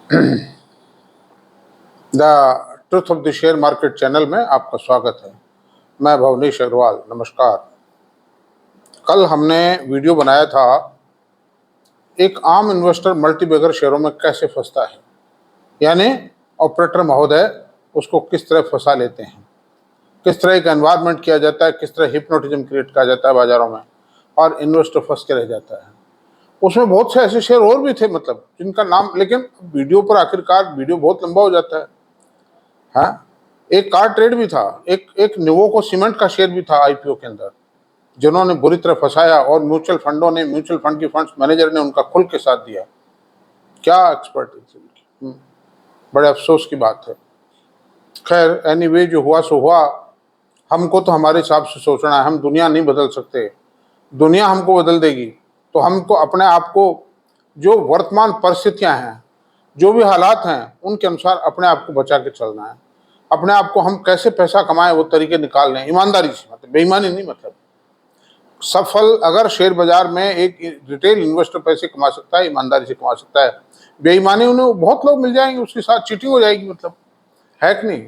The truth of the share market channel में आपका स्वागत है। मैं भवनीश अग्रवाल, नमस्कार। कल हमने वीडियो बनाया था एक आम इन्वेस्टर मल्टीबैगर शेयरों में कैसे फंसता है, यानी ऑपरेटर महोदय उसको किस तरह फंसा लेते हैं, किस तरह एक एनवायरनमेंट किया जाता है, किस तरह हिप्नोटिज्म क्रिएट किया जाता है बाजारों में और इन्वेस्टर फंस के रह जाता है। उसमें बहुत से ऐसे शेयर और भी थे, मतलब जिनका नाम, लेकिन वीडियो पर आखिरकार वीडियो बहुत लंबा हो जाता है। हाँ, एक कार ट्रेड भी था, एक निवोको सीमेंट का शेयर भी था आईपीओ के अंदर, जिन्होंने बुरी तरह फंसाया और म्यूचुअल फंड की फंड्स मैनेजर ने उनका खुल के साथ दिया। क्या एक्सपर्टीज उनकी, बड़े अफसोस की बात है। खैर, एनीवे, जो हुआ सो हुआ। हमको तो हमारे हिसाब से सोचना है, हम दुनिया नहीं बदल सकते, दुनिया हमको बदल देगी। तो हमको अपने आप को, जो वर्तमान परिस्थितियां हैं, जो भी हालात हैं, उनके अनुसार अपने आप को बचा के चलना है। अपने आप को हम कैसे पैसा कमाएं वो तरीके निकाल लें, ईमानदारी से, मतलब बेईमानी नहीं। मतलब सफल, अगर शेयर बाजार में एक रिटेल इन्वेस्टर पैसे कमा सकता है, ईमानदारी से कमा सकता है। बेईमानी उन्हें बहुत लोग मिल जाएंगे, उसके साथ चीटिंग हो जाएगी, मतलब है कि नहीं।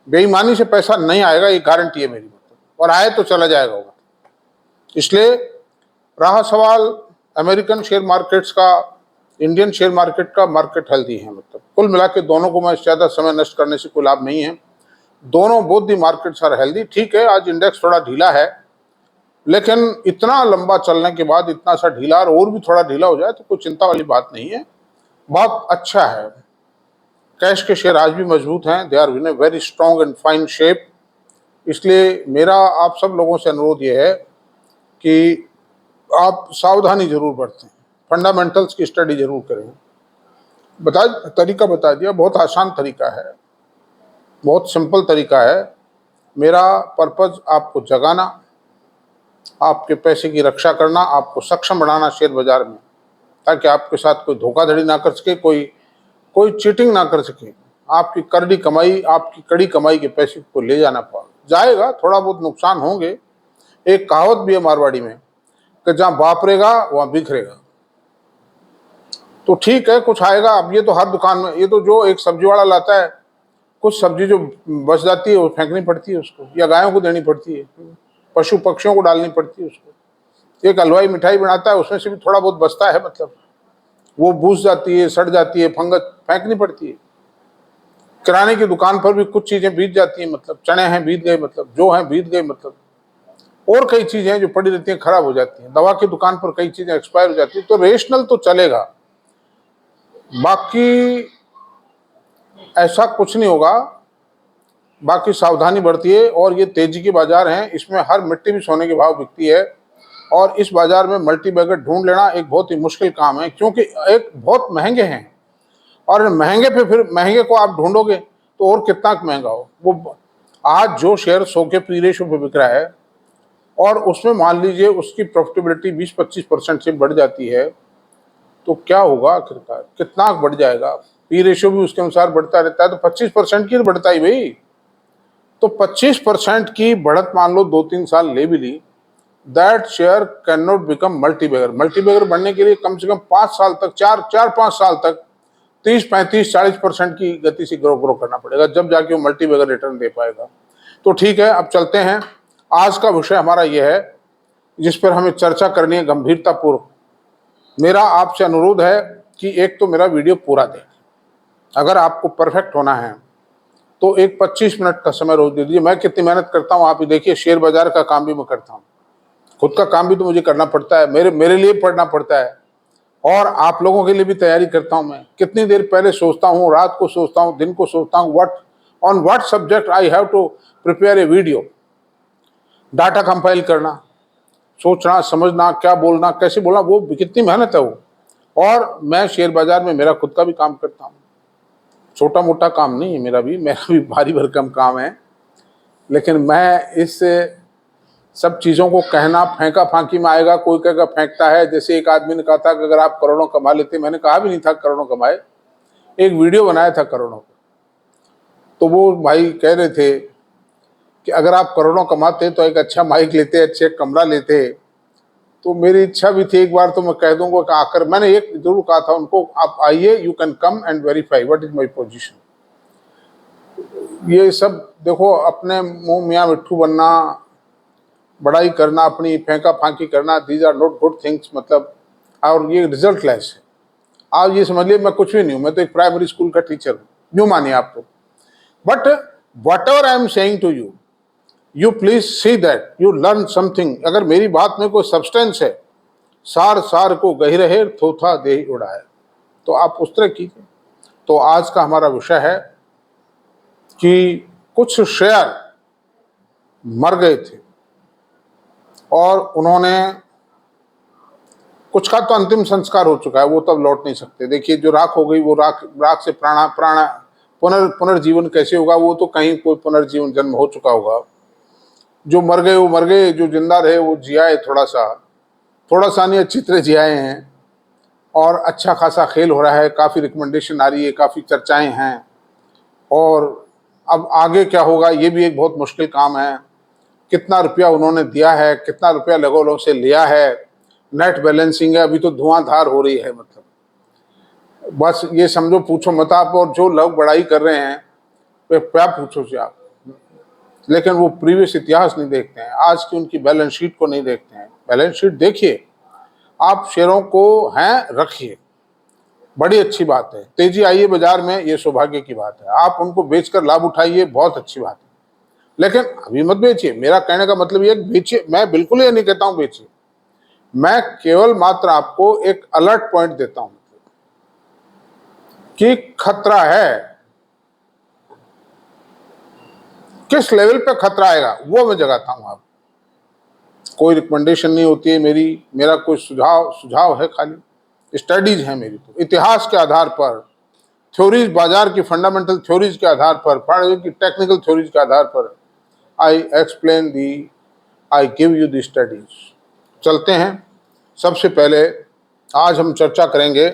बेईमानी से पैसा नहीं आएगा, ये गारंटी है मेरी, मतलब, और आए तो चला जाएगा वो। इसलिए रहा सवाल अमेरिकन शेयर मार्केट्स का, इंडियन शेयर मार्केट का, मार्केट हेल्दी है। मतलब कुल मिला के दोनों को मैं ज़्यादा समय नष्ट करने से कोई लाभ नहीं है। दोनों, both the markets are healthy. ठीक है, आज इंडेक्स थोड़ा ढीला है, लेकिन इतना लंबा चलने के बाद इतना सा ढीला और भी थोड़ा ढीला हो जाए तो कोई चिंता वाली बात नहीं है, बहुत अच्छा है। कैश के शेयर आज भी मजबूत हैं, they are in a very strong and fine shape. इसलिए मेरा आप सब लोगों से अनुरोध ये है कि आप सावधानी जरूर बरतें, फंडामेंटल्स की स्टडी जरूर करें। तरीका बता दिया, बहुत आसान तरीका है, बहुत सिंपल तरीका है। मेरा पर्पज आपको जगाना, आपके पैसे की रक्षा करना, आपको सक्षम बनाना शेयर बाजार में, ताकि आपके साथ कोई धोखाधड़ी ना कर सके, कोई चीटिंग ना कर सके। आपकी कड़ी कमाई के पैसे को ले जाना जाएगा, थोड़ा बहुत नुकसान होंगे। एक कहावत भी है मारवाड़ी में कि जहां वापरेगा वहां बिखरेगा। तो ठीक है, कुछ आएगा। अब ये तो हर दुकान में, ये तो जो एक सब्जी वाला लाता है, कुछ सब्जी जो बच जाती है वो फेंकनी पड़ती है उसको, या गायों को देनी पड़ती है, पशु पक्षियों को डालनी पड़ती है उसको। एक हलवाई मिठाई बनाता है, उसमें से भी थोड़ा बहुत बचता है, मतलब वो बूझ जाती है, सड़ जाती है, फंगस, फेंकनी पड़ती है। किराने की दुकान पर भी कुछ चीजें बीत जाती हैं, मतलब चने हैं बीत गए, मतलब जो हैं बीत गए, मतलब और कई चीजें हैं जो पड़ी रहती हैं, खराब हो जाती हैं। दवा की दुकान पर कई चीजें एक्सपायर हो जाती है। तो रेशनल तो चलेगा, बाकी ऐसा कुछ नहीं होगा। बाकी सावधानी बरतिए। और ये तेजी के बाजार हैं, इसमें हर मिट्टी भी सोने के भाव बिकती है। और इस बाजार में मल्टी बैगर ढूंढ लेना एक बहुत ही मुश्किल काम है, क्योंकि एक बहुत महंगे हैं, और महंगे पे फिर महंगे को आप ढूंढोगे तो और कितना महंगा हो। वो आज जो शेयर 100 के पी रेशो पे बिक रहा है, और उसमें मान लीजिए उसकी प्रॉफिटेबिलिटी 20-25% से बढ़ जाती है, तो क्या होगा आखिरकार, कितना बढ़ जाएगा। पी रेशियो भी उसके अनुसार बढ़ता रहता है, तो 25% की बढ़ता ही भाई। तो 25% की बढ़त मान लो 2-3 साल ले भी ली, that share can not become multibagger. Multibagger बनने के लिए कम से कम 5 साल तक, 4-5 साल तक 30-35-40% की गति से ग्रो करना पड़ेगा, जब जाके वो मल्टीबैगर रिटर्न दे पाएगा। तो ठीक है, अब चलते हैं। आज का विषय हमारा यह है, जिस पर हमें चर्चा करनी है गंभीरतापूर्वक। मेरा आपसे अनुरोध है कि एक तो मेरा वीडियो पूरा दें। अगर आपको परफेक्ट होना है तो एक 25 मिनट का समय रोज दे दीजिए। मैं कितनी मेहनत करता हूँ आप ही देखिए, शेयर बाजार का काम भी मैं करता हूँ, खुद का काम भी तो मुझे करना पड़ता है, मेरे लिए पढ़ना पड़ता है, और आप लोगों के लिए भी तैयारी करता हूँ। मैं कितनी देर पहले सोचता हूँ, रात को सोचता हूँ, दिन को सोचता हूँ, what subject I have to prepare a video. Data compile करना, सोचना, समझना, क्या बोलना, कैसे बोलना, वो कितनी मेहनत है वो। और मैं शेयर बाजार में मेरा खुद का भी काम करता हूँ, छोटा मोटा काम नहीं है मेरा भी भारी भरकम काम है। लेकिन मैं इस सब चीज़ों को कहना फेंका फांकी में आएगा, कोई कहेगा फेंकता है। जैसे एक आदमी ने कहा था कि अगर आप करोड़ों कमा लेते, मैंने कहा भी नहीं था करोड़ों कमाए, एक वीडियो बनाया था करोड़ों का। तो वो भाई कह रहे थे कि अगर आप करोड़ों कमाते तो एक अच्छा माइक लेते, अच्छे कमरा लेते, तो मेरी इच्छा भी थी एक बार तो मैं कह दूंगा कि आकर, मैंने एक जरूर कहा था उनको, आप आइए, you can come and verify what is my position. ये सब देखो, अपने मुंह मियाँ मिट्ठू बनना, बड़ाई करना, अपनी फेंका फांकी करना, these are not good things, मतलब, और ये रिजल्ट लेस है। आप ये समझ लीजिए मैं कुछ भी नहीं हूं, मैं तो एक प्राइमरी स्कूल का टीचर हूं, यूं मानिए आप तो। But whatever I am saying to you, you please see that you learn something. अगर मेरी बात में कोई सब्सटेंस है, सार सार को गही रहे, थोथा दे उड़ाए, तो आप उस तरह कीजिए। तो आज का हमारा विषय है कि कुछ शेयर मर गए थे और उन्होंने, कुछ का तो अंतिम संस्कार हो चुका है, वो तब लौट नहीं सकते। देखिए, जो राख हो गई वो राख से प्राण पुनर्जीवन कैसे होगा, वो तो कहीं कोई पुनर्जीवन जन्म हो चुका होगा। जो मर गए वो मर गए, जो जिंदा रहे वो जियाए, थोड़ा सा नहीं, अच्छी तरह जियाए हैं, और अच्छा खासा खेल हो रहा है, काफ़ी रिकमेंडेशन आ रही है, काफ़ी चर्चाएं हैं। और अब आगे क्या होगा ये भी एक बहुत मुश्किल काम है। कितना रुपया उन्होंने दिया है, कितना रुपया लोगों से लिया है, नेट बैलेंसिंग है, अभी तो धुआंधार हो रही है। मतलब बस ये समझो, पूछो मत आप। और जो लोग बड़ाई कर रहे हैं वे क्या पूछो से आप, लेकिन वो प्रीवियस इतिहास नहीं देखते हैं, आज की उनकी बैलेंस शीट को नहीं देखते हैं। बैलेंस शीट देखिए, आप शेयरों को हैं रखिए, बड़ी अच्छी बात है। तेजी आई है बाजार में, ये सौभाग्य की बात है। आप उनको बेचकर लाभ उठाइए, बहुत अच्छी बात है, लेकिन अभी मत बेचिए। मेरा कहने का मतलब ये बेचिए, मैं बिल्कुल ये नहीं कहता हूं बेचिए, मैं केवल मात्र आपको एक अलर्ट पॉइंट देता हूं कि खतरा है। किस लेवल पे खतरा आएगा वो मैं जगाता हूं। आप, कोई रिकमेंडेशन नहीं होती है मेरा कोई सुझाव है, खाली स्टडीज है मेरी। तो इतिहास के आधार पर, थ्योरीज, बाजार की फंडामेंटल थ्योरीज के आधार पर, टेक्निकल थ्योरीज के आधार पर I give you the studies. चलते हैं। सबसे पहले आज हम चर्चा करेंगे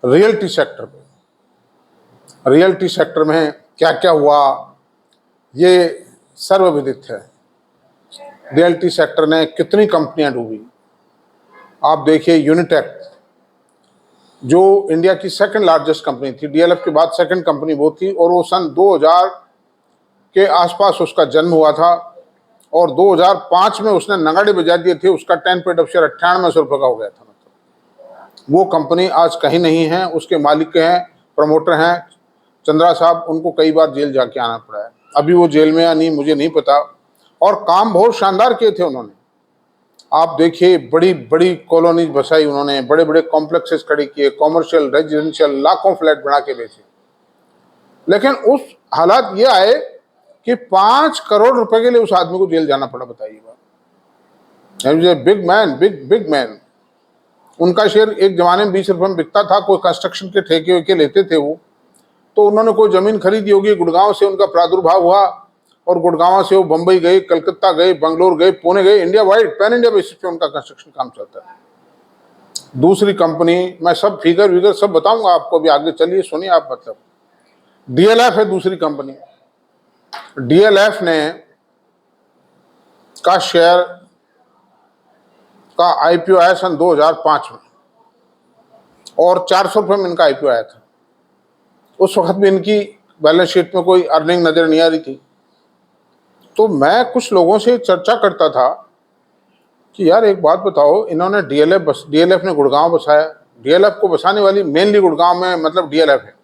रियल्टी सेक्टर पे। रियल्टी सेक्टर में क्या क्या हुआ ये सर्वविदित है। रियल्टी सेक्टर ने कितनी कंपनियां डूबी। आप देखिए, यूनिटेक जो इंडिया की सेकंड लार्जेस्ट कंपनी थी, डीएलएफ के बाद सेकंड कंपनी वो थी, और वो सन 2000 के आसपास उसका जन्म हुआ था, और 2005 में उसने नगाड़े बजा दिए थे। उसका 10 पेड ऑफ शेयर 9800 रुपये का हो गया था। मतलब वो कंपनी आज कहीं नहीं है। उसके मालिक हैं, प्रमोटर हैं चंद्रा साहब, उनको कई बार जेल जाके आना पड़ा है। अभी वो जेल में या नहीं मुझे नहीं पता। और काम बहुत शानदार किए थे उन्होंने। आप देखिए, बड़ी बड़ी कॉलोनीज बसाई उन्होंने, बड़े बड़े कॉम्प्लेक्सेस खड़े किए, कॉमर्शियल, रेजिडेंशियल, लाखों फ्लैट बना के बेचे। लेकिन उस हालात ये आए कि 5 करोड़ रुपए के लिए उस आदमी को जेल जाना पड़ा। बताइएगा, बिग मैन। उनका शेयर एक जमाने में 20 रुपए में बिकता था। कोई कंस्ट्रक्शन के ठेके वेके लेते थे वो, तो उन्होंने कोई जमीन खरीदी होगी, गुड़गांव से उनका प्रादुर्भाव हुआ, और गुड़गांव से वो बंबई गए, कलकत्ता गए, बंगलोर गए, पुणे गए, India wide, pan India basis पे उनका कंस्ट्रक्शन काम चलता है। दूसरी कंपनी, मैं सब फिगर सब बताऊंगा आपको अभी आगे, चलिए सुनिए आप। मतलब डीएलएफ है दूसरी कंपनी। डीएलएफ ने का शेयर का आईपीओ आया सन 2005 में, और 400 रुपये में इनका आईपीओ आया था। उस वक्त भी इनकी बैलेंस शीट में कोई अर्निंग नजर नहीं आ रही थी। तो मैं कुछ लोगों से चर्चा करता था कि यार एक बात बताओ, इन्होंने डीएलएफ ने गुड़गांव बसाया। डीएलएफ को बसाने वाली मेनली गुड़गांव में, मतलब डीएलएफ है।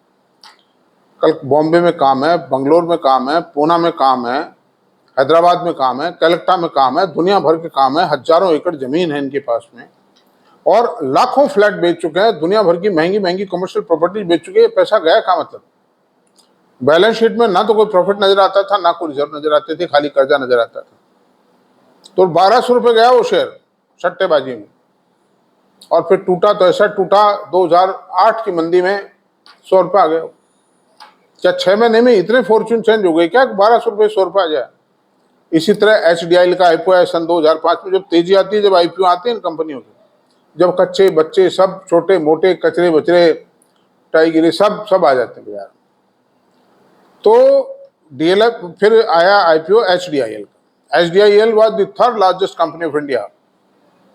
कल बॉम्बे में काम है, बंगलोर में काम है, पूना में काम है, हैदराबाद में काम है, कलकत्ता में काम है, दुनिया भर के काम है। हजारों एकड़ जमीन है इनके पास में, और लाखों फ्लैट बेच चुके हैं, दुनिया भर की महंगी महंगी कमर्शियल प्रॉपर्टी बेच चुके हैं। पैसा गया का मतलब, बैलेंस शीट में ना तो कोई प्रॉफिट नजर आता था, ना कोई रिजर्व नजर आते थे, खाली कर्जा नजर आता था। तो 1200 रुपये गया वो शेयर सट्टेबाजी में, और फिर टूटा तो ऐसा टूटा 2008 की मंदी में 100 रुपये आ गए। क्या 6 महीने में इतने फॉर्चून चेंज हो गए क्या, 1200 रुपये 100 रुपये आ जाए। इसी तरह एचडीआईएल का आईपीओ है सन 2005 में। जब तेजी आती है, जब आईपीओ आते हैं इन कंपनियों के, जब कच्चे बच्चे सब, छोटे मोटे, कचरे बचरे, टाइगिरी, सब आ जाते हैं बाजार। तो डीएलएफ, फिर आया आईपीओ एचडीआईएल का। HDIL was the third largest company of India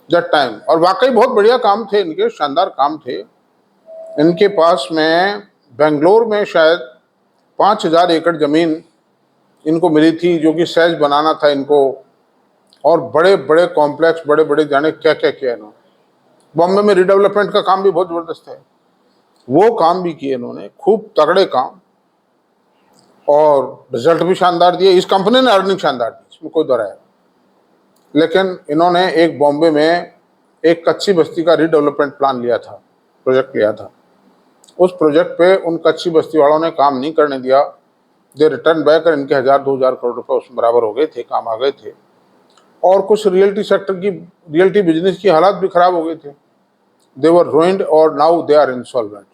that time. और वाकई बहुत बढ़िया काम थे इनके, शानदार काम थे इनके पास में। बेंगलोर में शायद 5,000 एकड़ जमीन इनको मिली थी, जो कि सहज बनाना था इनको, और बड़े बड़े कॉम्प्लेक्स, बड़े बड़े जाने क्या क्या किया इन्होंने। बॉम्बे में रिडेवलपमेंट का काम भी बहुत जबरदस्त है, वो काम भी किए इन्होंने, खूब तगड़े काम, और रिजल्ट भी शानदार दिए। इस कंपनी ने अर्निंग शानदार दी, इसमें कोई दो राय नहीं। लेकिन इन्होंने एक बॉम्बे में एक कच्ची बस्ती का रीडेवलपमेंट प्लान लिया था, प्रोजेक्ट लिया था। उस प्रोजेक्ट पे उन कच्ची बस्ती वालों ने काम नहीं करने दिया। दे रिटर्न बैक, और इनके 1,000-2,000 करोड़ रुपए उसमें बराबर हो गए थे, काम आ गए थे। और कुछ रियल्टी सेक्टर की, रियल्टी बिजनेस की हालात भी खराब हो गए थे। दे वर रुइंड और नाउ दे आर इंसॉल्वेंट।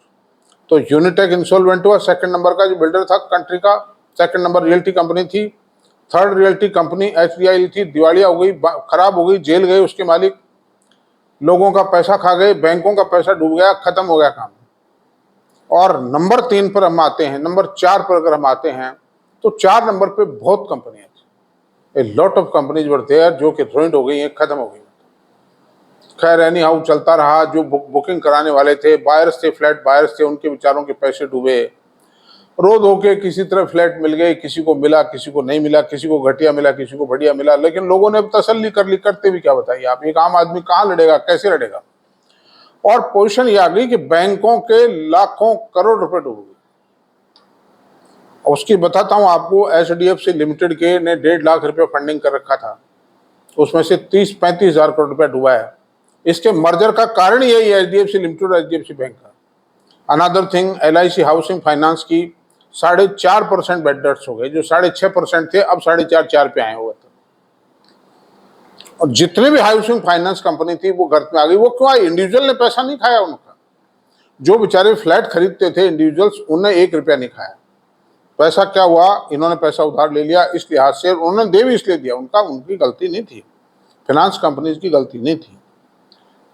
तो यूनिटेक इंसॉल्वेंट हुआ, सेकंड नंबर का जो बिल्डर था कंट्री का, सेकंड नंबर रियल्टी कंपनी थी। थर्ड रियल्टी कंपनी HDI थी, दिवालिया हो गई, खराब हो गई, जेल गए उसके मालिक, लोगों का पैसा खा गए, बैंकों का पैसा डूब गया, खत्म हो गया काम। और नंबर 3 पर हम आते हैं, नंबर 4 पर अगर हम आते हैं, तो 4 नंबर पे बहुत कंपनियां थी, a lot of companies were there, जो कि रुइंड हो गई हैं, खत्म हो गई। खैर एनी हाउ चलता रहा। जो बुकिंग कराने वाले थे, बायर्स थे, फ्लैट बायर्स थे, उनके बेचारों के पैसे डूबे। रो धो के किसी तरह फ्लैट मिल गए, किसी को मिला, किसी को नहीं मिला, किसी को घटिया मिला, किसी को बढ़िया मिला। लेकिन लोगों ने तसल्ली कर ली, करते भी क्या बताइए आप, एक आम आदमी कहाँ लड़ेगा, कैसे लड़ेगा। और पोजीशन ये आ गई कि बैंकों के लाखों करोड़ रुपए डूब गए। उसकी बताता हूं आपको, HDFC लिमिटेड के ने 1.5 लाख रुपए फंडिंग कर रखा था, उसमें से 30-35 हजार करोड़ रुपया डूबा है। इसके मर्जर का कारण यही है, HDFC लिमिटेड और HDFC बैंक का। Another thing, LIC housing finance की 4.5% बेड डेट्स हो गए, जो 6.5% थे, अब 4.5 पे आए हुए थे। और जितने भी हाउसिंग फाइनेंस कंपनी थी वो घर में आ गई। वो क्यों आई? इंडिविजुअल ने पैसा नहीं खाया उनका, जो बेचारे फ्लैट खरीदते थे इंडिविजुअल्स, उन्हें 1 रुपया नहीं खाया। पैसा क्या हुआ, इन्होंने पैसा उधार ले लिया, इस लिहाज से उन्होंने दे भी इसलिए दिया, उनकी गलती नहीं थी, फाइनेंस कंपनीज की गलती नहीं थी।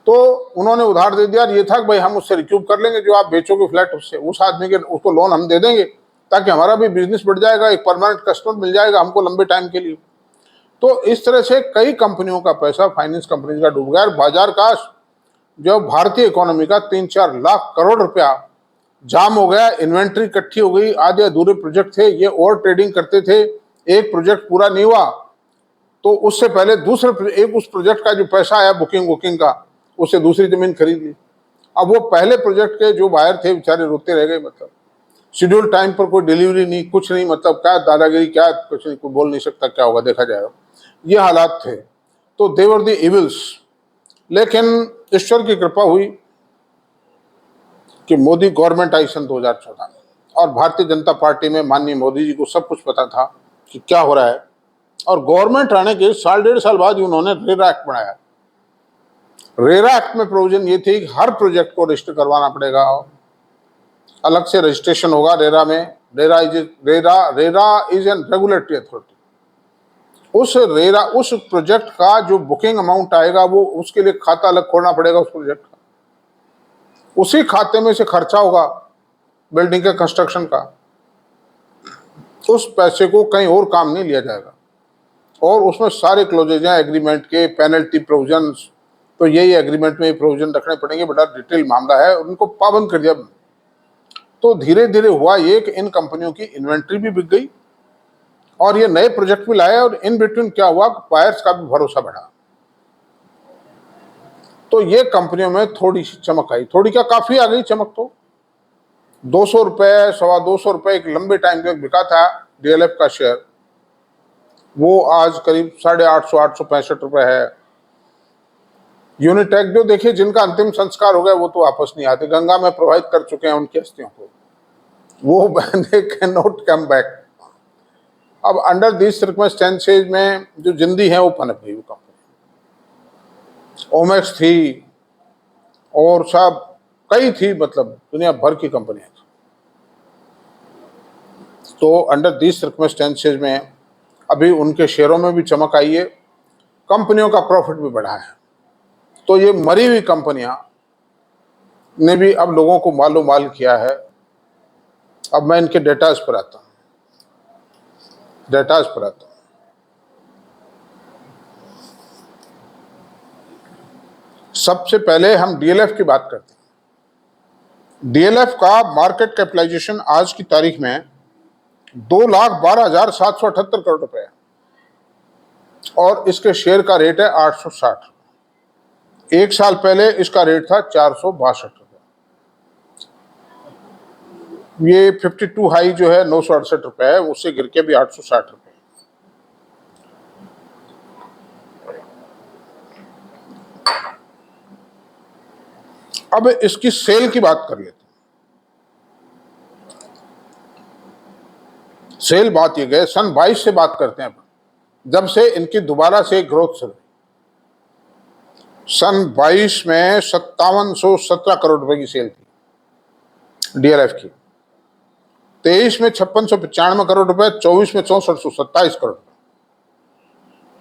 तो उन्होंने उधार दे दिया, ये था कि भाई हम उससे रिक्यूब कर लेंगे, जो आप बेचोगे फ्लैट उससे, उस आदमी के, उसको लोन हम दे देंगे, ताकि हमारा भी बिजनेस बढ़ जाएगा, एक परमानेंट कस्टमर मिल जाएगा हमको लंबे टाइम के लिए। तो इस तरह से कई कंपनियों का पैसा फाइनेंस कंपनीज का डूब गया। बाजार का जो भारतीय इकोनॉमी का 3-4 लाख करोड़ रुपया जाम हो गया, इन्वेंट्री इकट्ठी हो गई, आधे अधूरे प्रोजेक्ट थे, ये ओवर ट्रेडिंग करते थे, एक प्रोजेक्ट पूरा नहीं हुआ तो उससे पहले दूसरे एक उस प्रोजेक्ट का जो पैसा आया बुकिंग का, उससे दूसरी जमीन खरीद ली। अब वो पहले प्रोजेक्ट के जो बायर थे बेचारे रोते रह गए, मतलब शेड्यूल टाइम पर कोई डिलीवरी नहीं, कुछ नहीं, मतलब क्या दादागिरी, क्या कुछ नहीं, कोई बोल नहीं सकता, क्या होगा देखा जाएगा, ये हालात थे। तो दे वर द इविल्स। लेकिन ईश्वर की कृपा हुई कि मोदी गवर्नमेंट आई सन 2014 में, और भारतीय जनता पार्टी में माननीय मोदी जी को सब कुछ पता था कि क्या हो रहा है। और गवर्नमेंट आने के 1.5 साल बाद ही उन्होंने रेरा एक्ट बनाया। रेरा एक्ट में प्रोविजन ये थी कि हर प्रोजेक्ट को रजिस्टर करवाना पड़ेगा, अलग से रजिस्ट्रेशन होगा रेरा में। RERA is an regulatory authority. उस प्रोजेक्ट का जो बुकिंग अमाउंट आएगा, वो उसके लिए खाता अलग खोलना पड़ेगा उस प्रोजेक्ट का, उसी खाते में से खर्चा होगा बिल्डिंग के कंस्ट्रक्शन का, उस पैसे को कहीं और काम नहीं लिया जाएगा। और उसमें सारे क्लोजेज हैं एग्रीमेंट के, पेनल्टी प्रोविजंस, तो यही एग्रीमेंट में प्रोविजन रखने पड़ेंगे, बड़ा डिटेल मामला है, उनको पाबंद कर दिया। तो धीरे धीरे हुआ ये कि इन कंपनियों की इन्वेंट्री भी बिक गई और ये नए प्रोजेक्ट भी लाए, और इन बिटवीन क्या हुआ, बायर्स का भी भरोसा बढ़ा। तो ये कंपनियों में थोड़ी सी चमक आई, थोड़ी क्या काफी आ गई चमक। तो 200 रुपए, 225 रुपए एक लंबे टाइम तक बिका था DLF का शेयर, वो आज करीब 850, 865 रुपए है। यूनिटेक जो देखिए, जिनका अंतिम संस्कार हो गया वो तो वापस नहीं आते, गंगा में प्रवाहित कर चुके हैं उनकी अस्थियों को, वो they can not come back. अब अंडर दिस सर्कमस्टेंसेज में जो जिंदी है वो पनप गई वो कंपनी। ओमेक्स थी और सब कई थी, मतलब दुनिया भर की कंपनियां थी। तो अंडर दिस सर्कमस्टेंसेज में अभी उनके शेयरों में भी चमक आई है, कंपनियों का प्रॉफिट भी बढ़ा है। तो ये मरी हुई कंपनियां ने भी अब लोगों को मालो माल किया है। अब मैं इनके डेटाज पर आता हूं, सबसे पहले हम डीएलएफ की बात करते हैं। डीएलएफ का मार्केट कैपिटलाइजेशन आज की तारीख में 2,12,778 करोड़ रुपए है और इसके शेयर का रेट है 860। एक साल पहले इसका रेट था 462 रुपए। ये 52 हाई जो है 968 रुपए है, उससे गिर के भी 860 रुपए। अब इसकी सेल की बात कर लेते हैं। सेल बात ये गए सन 22 से बात करते हैं, जब से इनकी दोबारा से ग्रोथ शुरू। सन 22 में 5717 करोड़ रुपए की सेल थी डीएलएफ की। 23 में 5695 करोड़ रुपए, 24 में 6427 करोड़ रुपए।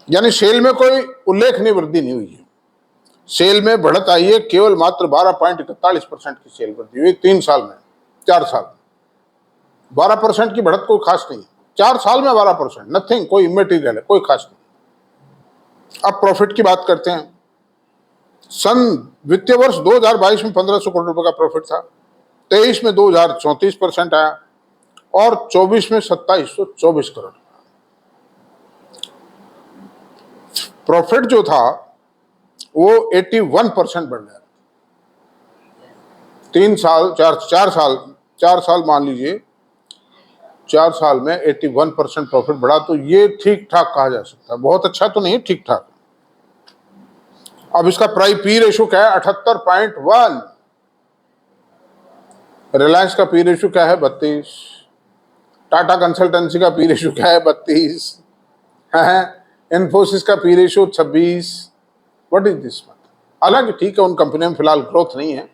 यानी सेल में कोई उल्लेखनीय वृद्धि नहीं हुई है। सेल में बढ़त आई है केवल मात्र 12.41% की सेल वृद्धि हुई 3 साल में, 4 साल। 12% की बढ़त कोई खास नहीं है 4 साल में। 12% नथिंग, कोई इमेटीरियल है, कोई खास नहीं। अब प्रॉफिट की बात करते हैं। सन वित्तीय वर्ष 2022 में 1500 करोड़ रुपए का प्रॉफिट था, 23 में 2034% आया और 24 में 2724 करोड़। प्रॉफिट जो था वो 81% बढ़ गया। 3 साल 4 साल मान लीजिए, 4 साल में 81% प्रॉफिट बढ़ा, तो ये ठीक ठाक कहा जा सकता है। बहुत अच्छा तो नहीं, ठीक ठाक। अब इसका प्राइस पी रेशो क्या है? 78.1। रिलायंस का पी रेशो क्या है? 32। टाटा कंसल्टेंसी का पी रेशो क्या है? 32 है। इन्फोसिस का P ratio 26। What is this? हालांकि ठीक है, उन कंपनियों में फिलहाल ग्रोथ नहीं है।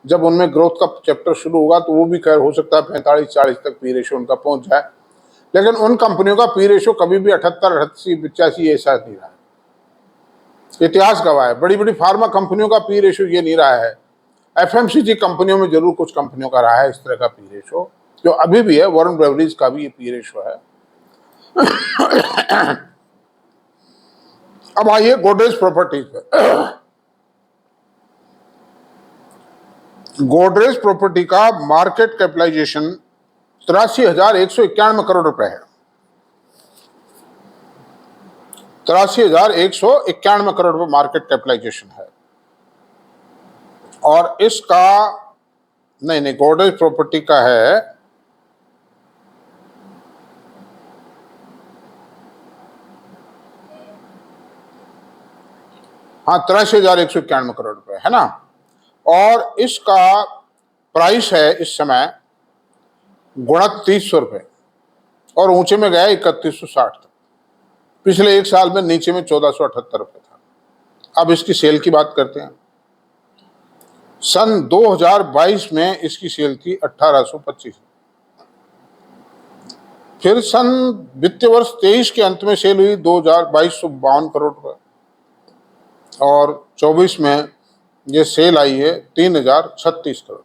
जब उनमें ग्रोथ का चैप्टर शुरू होगा तो वो भी खैर हो सकता है 45-40 तक पी रेशो उनका पहुंच जाए, लेकिन उन कंपनियों का पी रेशो कभी भी 78, 88, 85 ऐसा नहीं रहा है। इतिहास गवाह है। बड़ी बड़ी फार्मा कंपनियों का पी रेशो ये नहीं रहा है। एफएमसीजी कंपनियों में जरूर कुछ कंपनियों का रहा है इस तरह का पी रेशो, जो अभी भी है। वॉरेन बेवरेज का भी ये पी रेशो है। अब आइए गोदरेज प्रॉपर्टीज पे। गोदरेज प्रॉपर्टी का मार्केट कैपिटलाइजेशन 83,191 करोड़ रुपए है। 83,191 करोड़ रुपए मार्केट कैपिटलाइजेशन है। और इसका नहीं, गोदरेज प्रॉपर्टी का है हाँ 83,191 करोड़ रुपए है ना। और इसका प्राइस है इस समय गुणक 300 रुपए और ऊंचे में गया 3160 तक। पिछले एक साल में नीचे में 1478 रुपए था। अब इसकी सेल की बात करते हैं। सन 2022 में इसकी सेल थी 1825। फिर सन वित्तीय वर्ष 23 के अंत में सेल हुई 2252 करोड़ रुपए और 24 में ये सेल आई है 3036 करोड़।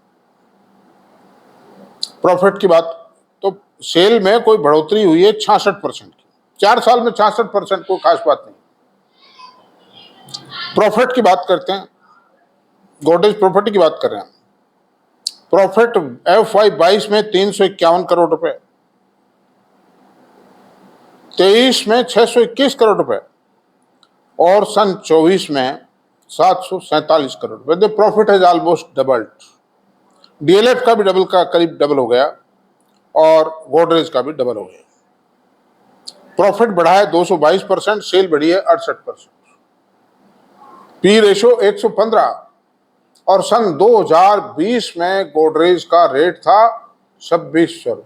प्रॉफिट की बात तो सेल में कोई बढ़ोतरी हुई है 66% की। 4 साल में 66% कोई खास बात नहीं। प्रॉफिट की बात करते हैं। गोदरेज प्रॉपर्टी की बात कर रहे हैं। प्रॉफिट FY22 में 351 करोड़ रुपए, 23 में 621 करोड़ रुपए और सन 24 में 747 करोड़ रुपए। The profit has almost doubled. DLF का भी डबल का करीब डबल हो गया और गोदरेज का भी डबल हो गया। प्रॉफिट बढ़ा है 222%, सेल बढ़ी है 68%। पी रेशो 115 और सन 2020 में गोदरेज का रेट था 2600 रुपये।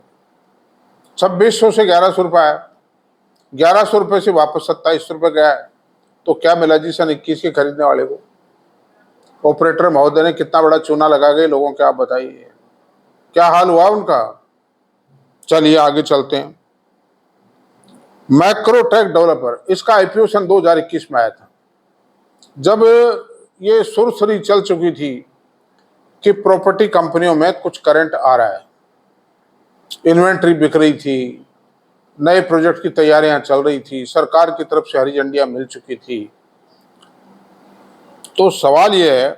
2600 से 1100 रुपये आया, 1100 रुपये से वापस 2700 रुपये गया है। तो क्या मिला जी सन 21 के खरीदने वाले को? ऑपरेटर महोदय ने कितना बड़ा चूना लगा गए लोगों के, आप बताइए क्या हाल हुआ उनका। चलिए आगे चलते हैं। मैक्रोटेक डेवलपर, इसका आईपीओ सन 2021 में आया था, जब ये सुरसरी चल चुकी थी कि प्रॉपर्टी कंपनियों में कुछ करंट आ रहा है, इन्वेंट्री बिक रही थी, नए प्रोजेक्ट की तैयारियां चल रही थी, सरकार की तरफ से हरी झंडियां मिल चुकी थी तो सवाल यह है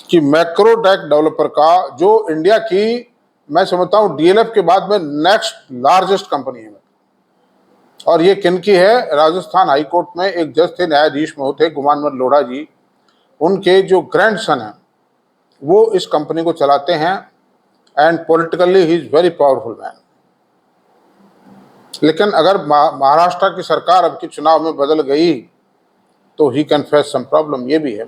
कि मैक्रोटेक डेवलपर का जो इंडिया की मैं समझता हूं डीएलएफ के बाद में नेक्स्ट लार्जेस्ट कंपनी है, और ये किनकी है? राजस्थान हाईकोर्ट में एक जज थे, न्यायाधीश महोदय गुमानवर लोढ़ा जी, उनके जो ग्रैंडसन हैं वो इस कंपनी को चलाते हैं, and politically he is very powerful man. लेकिन अगर महाराष्ट्र की सरकार अब के चुनाव में बदल गई तो he can face some problem, ये भी है।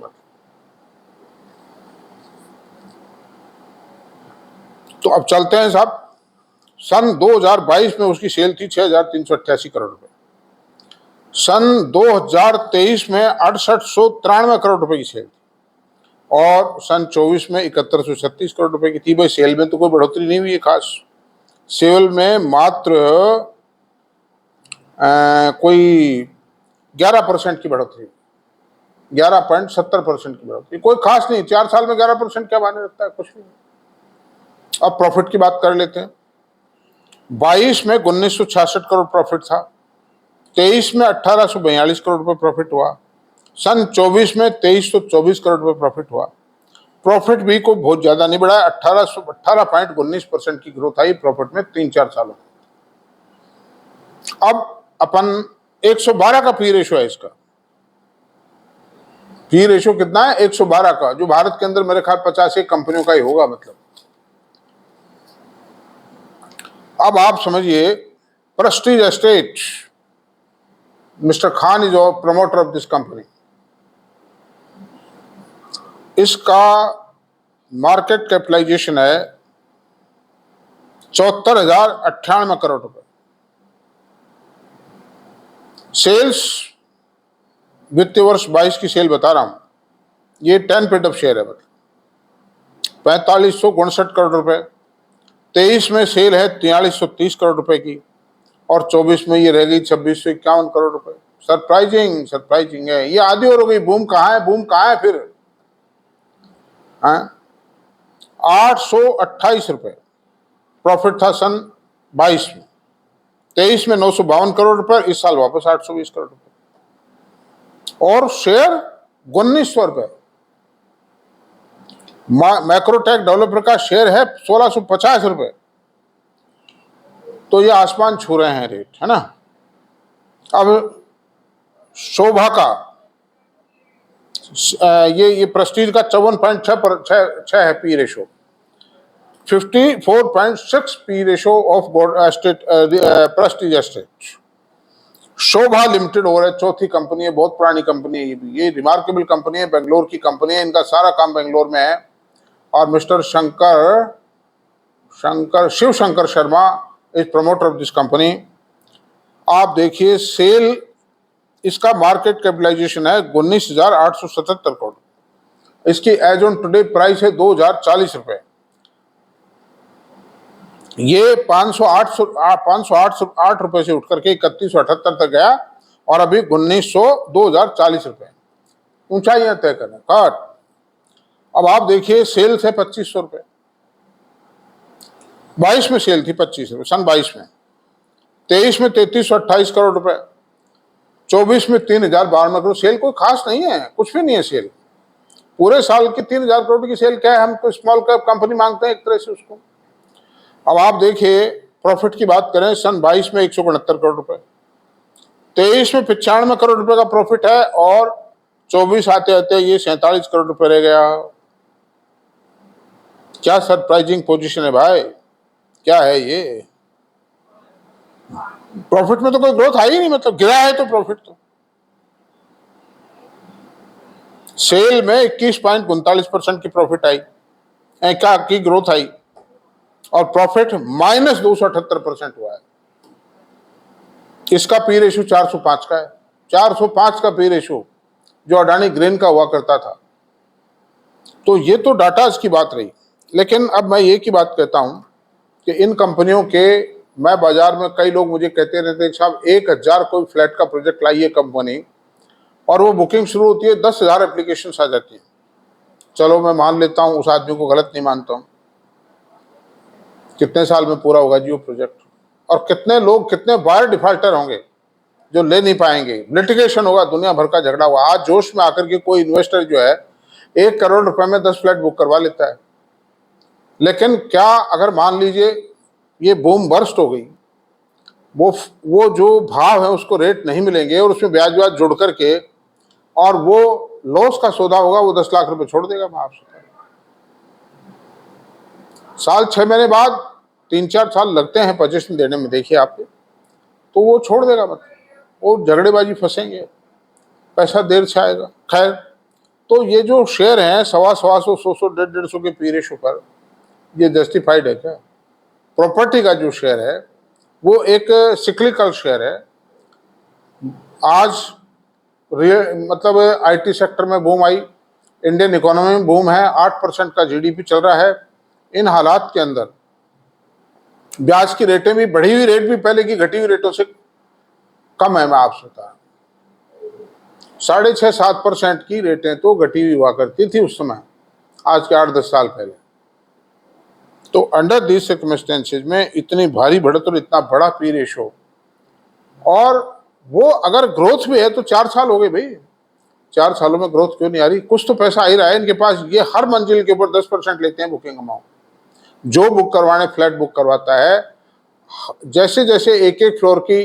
तो अब चलते हैं साहब, सन 2022 में उसकी सेल थी 6,388 करोड़ रुपए, सन 2023 में 6893 करोड़ रुपए की सेल थी, और सन 24 में 7136 करोड़ रुपए की थी। भाई सेल में तो कोई बढ़ोतरी नहीं हुई है खास, सेल में मात्र कोई 11% की बढ़ोतरी, 11.70% की बढ़ोतरी, कोई खास नहीं। 4 साल में 11% क्या माने रखता है, कुछ नहीं। अब प्रॉफिट की बात कर लेते हैं। 22 में 1966 करोड़ प्रॉफिट था, 23 में 1842 करोड़ रुपए प्रॉफिट हुआ, सन 24 में 2324 करोड़ रुपए प्रॉफिट हुआ। प्रॉफिट भी कोई बहुत ज्यादा नहीं बढ़ा, 18.19% की ग्रोथ आई प्रॉफिट में 3-4 सालों में। अब अपन 112 का पी रेशो है, इसका पी रेशो कितना है? 112 का, जो भारत के अंदर मेरे ख्याल 50 कंपनियों का ही होगा। मतलब अब आप समझिए, Prestige estate, mister Khan is promoter of this company, इसका मार्केट कैपिटलाइजेशन है 74,098 करोड़ रुपए। सेल्स, वित्तीय वर्ष 22 की सेल बता रहा हूं, ये 10 पेड ऑफ शेयर है, मतलब 4559 करोड़ रुपए। 23 में सेल है 4330 करोड़ रुपए की, और 24 में ये रह गई 2651 करोड़ रुपए। सरप्राइजिंग है, ये आधी और हो गई। बूम कहाँ है फिर? 828 रुपए प्रॉफिट था सन 22 में, 23 में 952 करोड़ रुपए, इस साल वापस 820 करोड़ रुपए, और शेयर 1900 रुपए। मैक्रोटेक डेवलपर का शेयर है 1650 रुपए। तो ये आसमान छू रहे हैं रेट, है ना। अब शोभा का ये प्रेस्टीज का 54.6 है P ratio, 54.6 P ratio of Prestige estate. Shobha limited हो रहा है, चौथी कंपनी है, बहुत पुरानी कंपनी है, ये रिमार्केबल कंपनी है, बेंगलोर की कंपनी है, इनका सारा काम बेंगलोर में है, और mister Shiv Shankar Sharma is promoter of this company. आप देखिए सेल, इसका मार्केट कैपिटलाइजेशन है 19,877 करोड़, इसकी एज ऑन टुडे प्राइस है 2,040 रुपए। ये 508 रुपए से उठकर के 3178 तक गया, और अभी 2040 रुपए, ऊंचाइयां तय करना काट। अब आप देखिए सेल्स है 2500 रुपए, 22 में सेल थी 25 रुपए सन 22 में, 23 में 3328 करोड़ रुपए, 24 में 3052 करोड़। सेल कोई खास नहीं है, कुछ भी नहीं है सेल, पूरे साल की 3000 करोड़ की सेल क्या है? हम तो स्मॉल कैप कंपनी मांगते हैं एक तरह से उसको। अब आप देखिए प्रॉफिट की बात करें, सन 22 में 169 करोड़ रुपए, 23 में 95 करोड़ रुपए का प्रॉफिट है, और 24 आते आते ये 47 करोड़ रुपए रह गया। क्या सरप्राइजिंग पोजीशन है भाई, क्या है ये? प्रॉफिट में तो कोई ग्रोथ आई ही नहीं, मतलब गिरा है तो प्रॉफिट तो। सेल में 21.39% की प्रॉफिट आई, क्या की ग्रोथ आई, और प्रॉफिट -278% हुआ है। इसका पी रेशो 405 का है, 405 का पी रेशो, जो अडानी ग्रेन का हुआ करता था। तो ये तो डाटा की बात रही, लेकिन अब मैं ये की बात कहता हूं कि इन कंपनियों के, मैं बाजार में कई लोग मुझे कहते रहते हैं साहब 1000 कोई फ्लैट का प्रोजेक्ट लाइए कंपनी, और वो बुकिंग शुरू होती है 10,000 एप्लीकेशन आ जाती है। चलो मैं मान लेता हूं, उस आदमी को गलत नहीं मानता हूं। कितने साल में पूरा होगा जी वो प्रोजेक्ट, और कितने लोग, कितने बायर डिफॉल्टर होंगे? जो ले नहीं पाएंगे, लिटिगेशन होगा, दुनिया भर का झगड़ा होगा। आज जोश में आकर के कोई इन्वेस्टर जो है 1 करोड़ रुपए में 10 फ्लैट बुक करवा लेता है, लेकिन क्या अगर मान लीजिए ये बूम बर्स्ट हो गई, वो जो भाव है उसको रेट नहीं मिलेंगे और उसमें ब्याज ब्याज जुड़ करके और वो लॉस का सौदा होगा, वो 10 लाख रुपए छोड़ देगा। मैं आपसे साल 6 महीने बाद 3-4 साल लगते हैं पोजीशन देने में, देखिए आपके, तो वो छोड़ देगा, मतलब वो झगड़ेबाजी फंसेंगे, पैसा देर से आएगा। खैर, तो ये जो शेयर हैं 125, 100, 150 के पी रेशो पर, ये जस्टिफाइड है क्या? प्रॉपर्टी का जो शेयर है वो एक सिक्लिकल शेयर है। आज मतलब आईटी सेक्टर में बूम आई, इंडियन इकोनॉमी में बूम है, 8% का जीडीपी चल रहा है। इन हालात के अंदर ब्याज की रेटें भी, बढ़ी हुई रेट भी पहले की घटी हुई रेटों से कम है। मैं आपसे बता, 6.5-7% की रेटें तो घटी हुई हुआ करती थी उस समय, आज के 8-10 साल पहले। तो अंडर दिस सर्कमस्टेंसेज में इतनी भारी बढ़त और इतना बड़ा पी रेशो, और वो अगर ग्रोथ भी है तो 4 साल हो गए भाई, 4 सालों में ग्रोथ क्यों नहीं आ रही? कुछ तो पैसा आ ही रहा है इनके पास। ये हर मंजिल के ऊपर 10% लेते हैं बुकिंग अमाउंट। जो बुक करवाने फ्लैट बुक करवाता है, जैसे जैसे एक एक फ्लोर की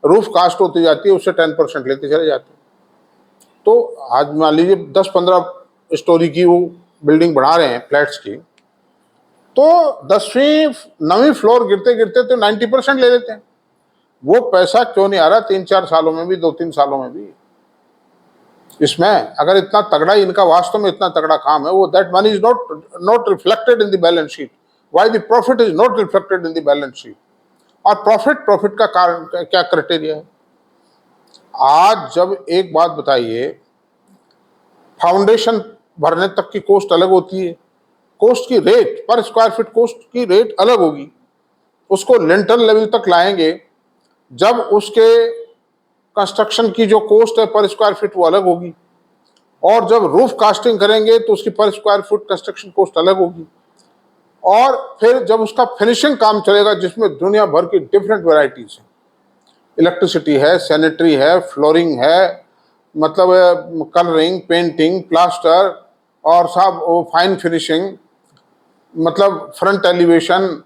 रूफ कास्ट होती जाती है उससे 10% लेते चले जाते हैं। तो आज मान लीजिए 10-15 स्टोरी की वो बिल्डिंग बढ़ा रहे हैं फ्लैट्स की, तो 10वीं 9वीं फ्लोर गिरते गिरते तो 90% ले लेते हैं। वो पैसा क्यों नहीं आ रहा 3-4 सालों में भी, 2-3 सालों में भी? इसमें अगर इतना तगड़ा इनका वास्तव में इतना तगड़ा काम है, वो that money is not reflected in the balance sheet. Why the profit is not reflected in the balance sheet? और प्रॉफिट का कारण क्या क्राइटेरिया है? आज जब एक बात बताइए, फाउंडेशन भरने तक की कॉस्ट अलग होती है, कॉस्ट की रेट पर स्क्वायर फीट कॉस्ट की रेट अलग होगी, उसको लिंटल लेवल तक लाएंगे जब उसके कंस्ट्रक्शन की जो कॉस्ट है पर स्क्वायर फीट वो अलग होगी, और जब रूफ कास्टिंग करेंगे तो उसकी पर स्क्वायर फुट कंस्ट्रक्शन कॉस्ट अलग होगी, और फिर जब उसका फिनिशिंग काम चलेगा जिसमें दुनिया भर की डिफरेंट वैरायटीज है, इलेक्ट्रिसिटी है, सैनिटरी है, फ्लोरिंग है, मतलब कलरिंग, पेंटिंग, प्लास्टर, और सब फाइन फिनिशिंग, मतलब front elevation,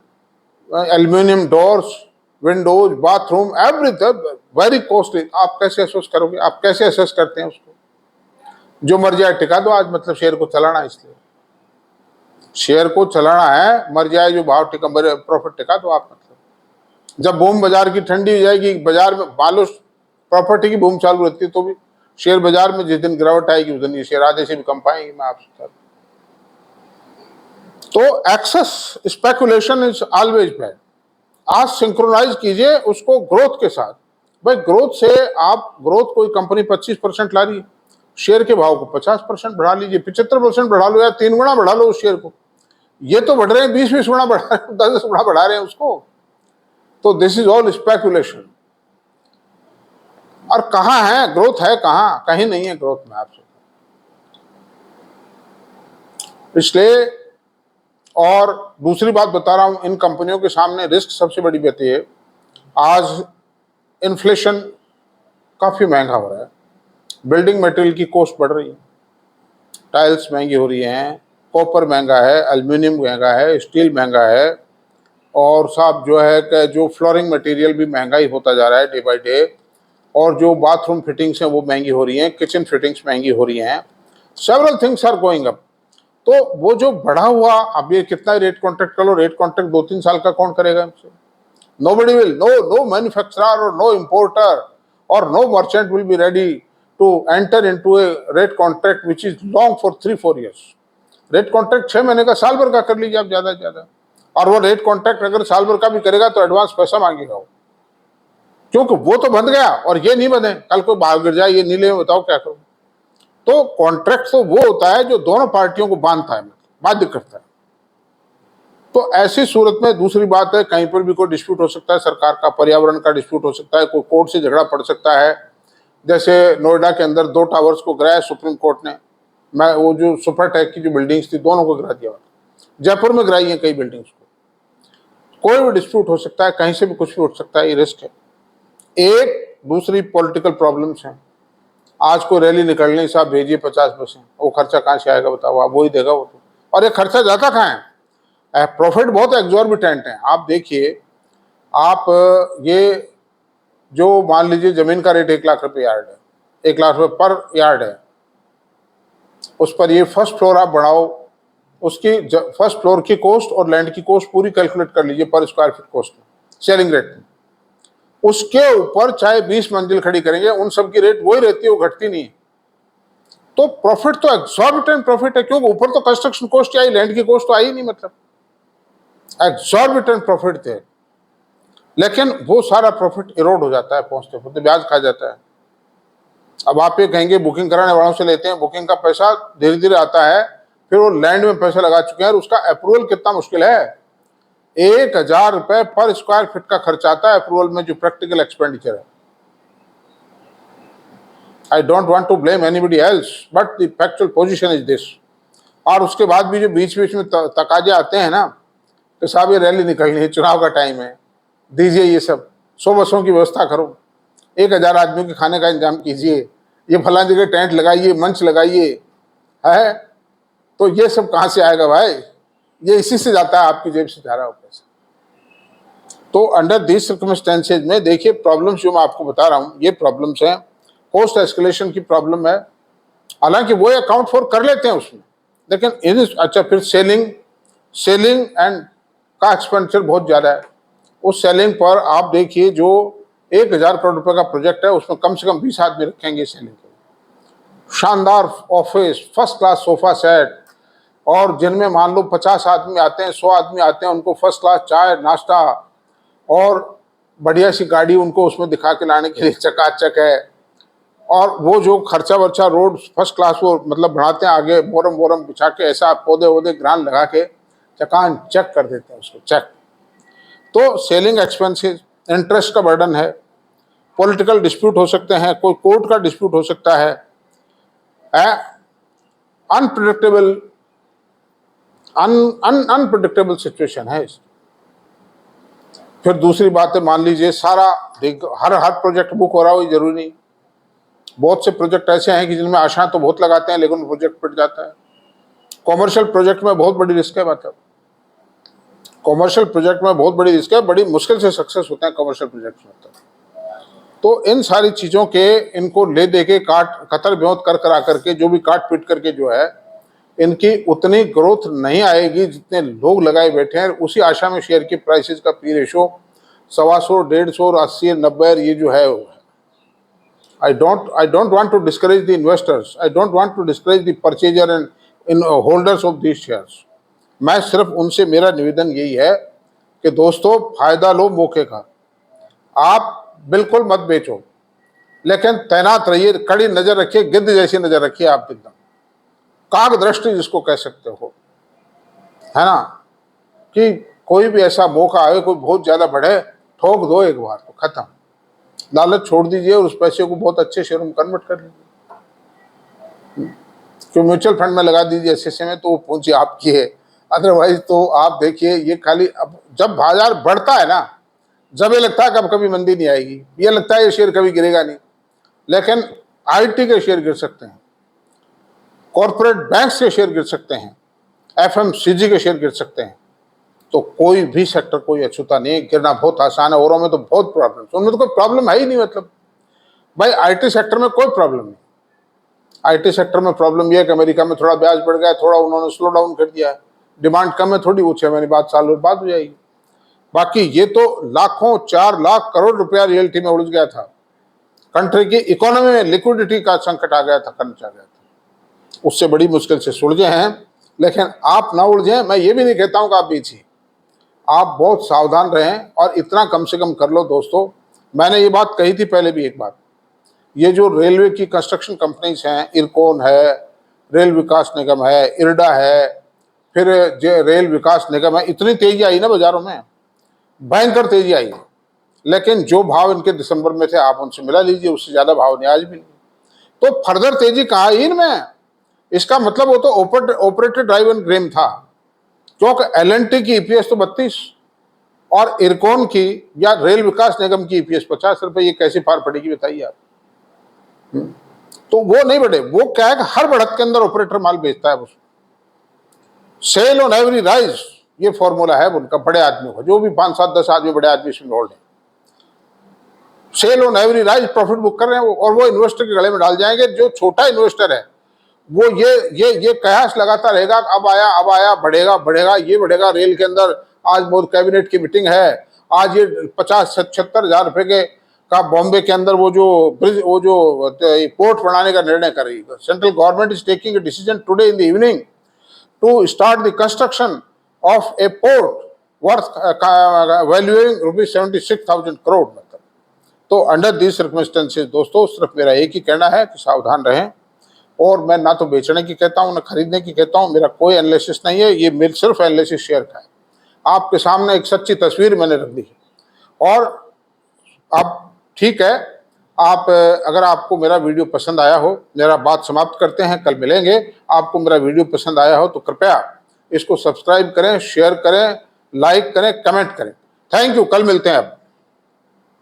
aluminium doors, Windows, bathroom, everything very costly. आप कैसे असेस करोगे? आप कैसे असेस करते हैं उसको? जो मर जाए टिका दो। आज मतलब शेयर को चलाना, इसलिए शेयर को चलाना है, मर जाए जो भाव टिका, प्रॉफिट टिका दो आप। मतलब जब बूम बाजार की ठंडी हो जाएगी, बाजार में मालो प्रॉपर्टी की बूम चालू रहती है, तो भी शेयर बाजार में जिस दिन गिरावट आएगी उस दिन ये शेयर आधे से भी कम पाएंगे। मैं आपसे, तो excess speculation is always bad. आज सिंक्रोनाइज कीजिए उसको ग्रोथ के साथ। भाई ग्रोथ से आप, ग्रोथ कोई कंपनी 25% ला रही है, शेयर के भाव को 50% बढ़ा लीजिए, 75% बढ़ा लो या 3 गुना बढ़ा लो उस शेयर को। ये तो बढ़ रहे हैं 20-20 गुना बढ़ा रहे हैं, 10 गुना बढ़ा रहे हैं उसको। तो दिस इज ऑल स्पेकुलेशन। और कहां है ग्रोथ? है कहां? कहीं नहीं है ग्रोथ में आपसे। इसलिए, और दूसरी बात बता रहा हूं, इन कंपनियों के सामने रिस्क सबसे बड़ी बात है, आज इन्फ्लेशन काफी महंगा हो रहा है, बिल्डिंग मटेरियल की कॉस्ट बढ़ रही है, टाइल्स महंगी हो रही हैं, कॉपर महंगा है, एल्यूमिनियम महंगा है, स्टील महंगा है, और साहब जो है कि जो फ्लोरिंग मटेरियल भी महंगा ही होता जा रहा है डे बाय डे, और जो बाथरूम फिटिंग्स हैं वो महंगी हो रही हैं, किचन फिटिंग्स महंगी हो रही हैं, several things are going up. तो वो जो बढ़ा हुआ, अब ये कितना रेट कॉन्ट्रैक्ट कर लो, रेट कॉन्ट्रैक्ट 2-3 साल का कौन करेगा हमसे? नोबडी विल, नो मैन्युफैक्चरर और नो इंपोर्टर और no merchant will be ready to enter into a rate contract which is long for 3-4 years। Rate contract 6 महीने का, साल भर का कर लीजिए आप ज्यादा से ज्यादा, और वो रेट कॉन्ट्रैक्ट अगर साल भर का भी करेगा तो एडवांस पैसा मांगेगा वो, क्योंकि वो तो बंध गया और ये नहीं बंधे, कल को बाहर गिर जाए, ये नहीं ले, बताओ क्या करूं? तो कॉन्ट्रैक्ट तो वो होता है जो दोनों पार्टियों को बांधता है, बाध्य करता है। तो ऐसी सूरत में दूसरी बात है, कहीं पर भी कोई डिस्प्यूट हो सकता है, सरकार का, पर्यावरण का डिस्प्यूट हो सकता है, कोई कोर्ट से झगड़ा पड़ सकता है। जैसे नोएडा के अंदर 2 टावर्स को गिराया सुप्रीम कोर्ट ने, मैं वो जो सुपरटेक की जो बिल्डिंग्स थी दोनों को गिरा दिया। जयपुर में गिराई है कई बिल्डिंग्स को। कोई भी डिस्प्यूट हो सकता है, कहीं से भी कुछ भी हो सकता है, ये रिस्क है। एक दूसरी पॉलिटिकल प्रॉब्लम्स हैं। आज को रैली निकलनी, साहब भेजिए 50 बसें, वो खर्चा कहाँ से आएगा बताओ, आप वही देगा वो तो। और ये खर्चा जाता कहाँ है? प्रॉफिट बहुत एग्जॉर्बिटेंट है। आप देखिए, आप ये जो मान लीजिए जमीन का रेट 1 लाख रुपये यार्ड है, 1 लाख रुपये पर यार्ड है, उस पर ये फर्स्ट फ्लोर आप बढ़ाओ, उसकी फर्स्ट फ्लोर की कॉस्ट और लैंड की कॉस्ट पूरी कैलकुलेट कर लीजिए पर स्क्वायर फीट कॉस्ट में, सेलिंग रेट में। उसके ऊपर चाहे 20 मंजिल खड़ी करेंगे, उन सब की रेट वही रहती है, वो घटती नहीं है। तो प्रॉफिट तो एग्जॉर्बिटेंट प्रॉफिट है, क्योंकि ऊपर तो कंस्ट्रक्शन कॉस्ट आई, लैंड की कॉस्ट तो आई नहीं, मतलब एग्जॉर्बिटेंट प्रॉफिट थे। लेकिन वो सारा प्रॉफिट इरोड हो जाता है, पहुंचते पहुंचते ब्याज खा जाता है। अब आप ये कहेंगे बुकिंग कराने वालों से लेते हैं, बुकिंग का पैसा धीरे धीरे आता है, फिर वो लैंड में पैसा लगा चुके हैं और उसका अप्रूवल कितना मुश्किल है। 1000 रुपए पर स्क्वायर फीट का खर्च आता है अप्रूवल में, जो प्रैक्टिकल एक्सपेंडिचर है। I don't want to blame anybody else, but the factual position is this. और उसके बाद भी जो बीच बीच में तकाजे आते हैं ना, तो साहब ये रैली निकलनी है, चुनाव का टाइम है, दीजिए ये सब, 100 बसों की व्यवस्था करो, 1000 आदमियों के खाने का इंतजाम कीजिए, ये फला जगह टेंट लगाइए, मंच लगाइए, है तो ये सब कहाँ से आएगा भाई? ये इसी से जाता है, आपकी जेब से जा रहा हो पैसा। तो अंडर दिस सर्कमस्टेंसेज में देखिए, प्रॉब्लम्स जो मैं आपको बता रहा हूँ, ये प्रॉब्लम्स हैं, कॉस्ट एस्केलेशन की प्रॉब्लम है, हालांकि वो अकाउंट फॉर कर लेते हैं उसमें, लेकिन अच्छा फिर सेलिंग एंड का एक्सपेंडिचर बहुत ज़्यादा है। उस सेलिंग पर आप देखिए, जो 1000 करोड़ रुपए का प्रोजेक्ट है, उसमें कम से कम 20 आदमी रखेंगे सेलिंग के। शानदार office, first class sofa set, और जिनमें मान लो 50 आदमी आते हैं, 100 आदमी आते हैं, उनको फर्स्ट क्लास चाय नाश्ता और बढ़िया सी गाड़ी उनको उसमें दिखा के लाने के लिए चकाचक है। और वो जो खर्चा वर्चा रोड फर्स्ट क्लास वो मतलब बढ़ाते हैं आगे, बोरम बोरम बिछा के, ऐसा पौधे वौधे ग्रान लगा के चकान चेक कर देते हैं उसको, चेक। तो सेलिंग एक्सपेंसेस, इंटरेस्ट का बर्डन है, पॉलिटिकल डिस्प्यूट हो सकते हैं, कोई कोर्ट का डिस्प्यूट हो सकता है, अनप्रिडिक्टेबल सिचुएशन है। फिर दूसरी बात है, मान लीजिए सारा हर प्रोजेक्ट बुक हो रहा हो, ये जरूरी नहीं। बहुत से प्रोजेक्ट ऐसे हैं कि जिनमें आशा तो बहुत लगाते हैं, लेकिन प्रोजेक्ट पिट जाता है। कॉमर्शियल प्रोजेक्ट में बहुत बड़ी रिस्क है, मतलब कॉमर्शियल प्रोजेक्ट में बहुत बड़ी रिस्क है, बड़ी मुश्किल से सक्सेस होते हैं कॉमर्शियल प्रोजेक्ट में। तो इन सारी चीज़ों के, इनको ले दे के कतर ब्योत कर करा करके, जो भी काट पीट करके जो है, इनकी उतनी ग्रोथ नहीं आएगी जितने लोग लगाए बैठे हैं। उसी आशा में शेयर की प्राइसेस का पी रेशो 125, 150 और 80, 90 ये जो है। I don't want to discourage the investors. I don't want to discourage the purchaser and in holders of these shares. मैं सिर्फ उनसे, मेरा निवेदन यही है कि दोस्तों, फायदा लो मौके का, आप बिल्कुल मत बेचो, लेकिन तैनात रहिए, कड़ी नजर रखिए, गिद्ध जैसी नजर रखिए आप, एकदम काग दृष्टि जिसको कह सकते हो, है ना, कि कोई भी ऐसा मौका आए, कोई बहुत ज्यादा बढ़े, ठोक दो एक बार तो खत्म, लालच छोड़ दीजिए और उस पैसे को बहुत अच्छे शेयर में कन्वर्ट कर लीजिए, तो म्यूचुअल फंड में लगा दीजिए एसएसए में, तो वो पूंजी आपकी है। अदरवाइज तो आप देखिए, ये खाली अब जब बाजार बढ़ता है ना, जब ये लगता है कि अब कभी मंदी नहीं आएगी, ये लगता है ये शेयर कभी गिरेगा नहीं, लेकिन आईटी के शेयर गिर सकते हैं, कॉर्पोरेट बैंक्स के शेयर गिर सकते हैं, एफएमसीजी के शेयर गिर सकते हैं। तो कोई भी सेक्टर कोई अछूता नहीं, गिरना बहुत आसान है, औरों में तो बहुत प्रॉब्लम, उनमें तो कोई प्रॉब्लम है ही नहीं। मतलब भाई आईटी सेक्टर में कोई प्रॉब्लम नहीं। आईटी सेक्टर में प्रॉब्लम यह है कि अमेरिका में थोड़ा ब्याज बढ़ गया, थोड़ा उन्होंने स्लो डाउन कर दिया है, डिमांड कम है थोड़ी, वो 6 महीने बाद, साल भर बाद हो जाएगी। बाकी ये तो लाखों, 4 लाख करोड़ रुपया रियल्टी में उड़ गया था, कंट्री की इकोनॉमी में लिक्विडिटी का संकट आ गया था, खर्च आ गया था, उससे बड़ी मुश्किल से सुलझे हैं। लेकिन आप ना उलझें, मैं ये भी नहीं कहता हूं कि आप बेचिए, आप बहुत सावधान रहें और इतना कम से कम कर लो दोस्तों। मैंने ये बात कही थी पहले भी एक बार, ये जो रेलवे की कंस्ट्रक्शन कंपनीज हैं, इरकोन है, रेल विकास निगम है, इरडा है, फिर रेल विकास निगम है, इतनी तेजी आई ना बाजारों में, भयंकर तेजी आई, लेकिन जो भाव इनके दिसंबर में थे आप उनसे मिला लीजिए, उससे ज्यादा भाव नहीं, आज भी नहीं। तो फर्दर तेजी कहाँ आई इनमें? इसका मतलब वो तो ऑपरेटेड ड्राइव एंड ग्रेम था, क्योंकि एलएनटी की ईपीएस तो 32 और इरकॉन की या रेल विकास निगम की ईपीएस 50 रुपए, ये कैसे पार पड़ेगी बताइए आप। तो वो नहीं बढ़े, वो क्या है कि हर बढ़त के अंदर ऑपरेटर माल बेचता है उसको। सेल ऑन एवरी राइज, ये फॉर्मूला है उनका, बड़े आदमियों का, जो भी 5, 7, 10 आदमी बड़े आदमी इसमें इन्वॉल्व है। Sell on every rise profit book कर रहे हैं और वो इन्वेस्टर के गले में डाल जाएंगे। जो छोटा इन्वेस्टर है वो ये कयास लगाता रहेगा, अब आया बढ़ेगा बढ़ेगा, ये बढ़ेगा। रेल के अंदर आज मोदी कैबिनेट की मीटिंग है, आज ये 50-76 हजार रुपए के का बॉम्बे के अंदर वो जो पोर्ट बनाने का निर्णय कर रही है। Central government is taking a decision today in the evening to start the construction of a port worth valuing ₹76,000 crore. मतलब तो अंडर दिस सर्कमस्टेंसेस दोस्तों, सिर्फ मेरा एक ही कहना है कि सावधान रहें। और मैं ना तो बेचने की कहता हूं ना खरीदने की कहता हूं, मेरा कोई एनालिसिस नहीं है, ये मेरे सिर्फ एनालिसिस शेयर का है। आपके सामने एक सच्ची तस्वीर मैंने रख दी है। और अब ठीक है, आप अगर आपको मेरा वीडियो पसंद आया हो, मेरा बात समाप्त करते हैं, कल मिलेंगे। आपको मेरा वीडियो पसंद आया हो तो कृपया इसको सब्सक्राइब करें, शेयर करें, लाइक करें, कमेंट करें। थैंक यू, कल मिलते हैं अब।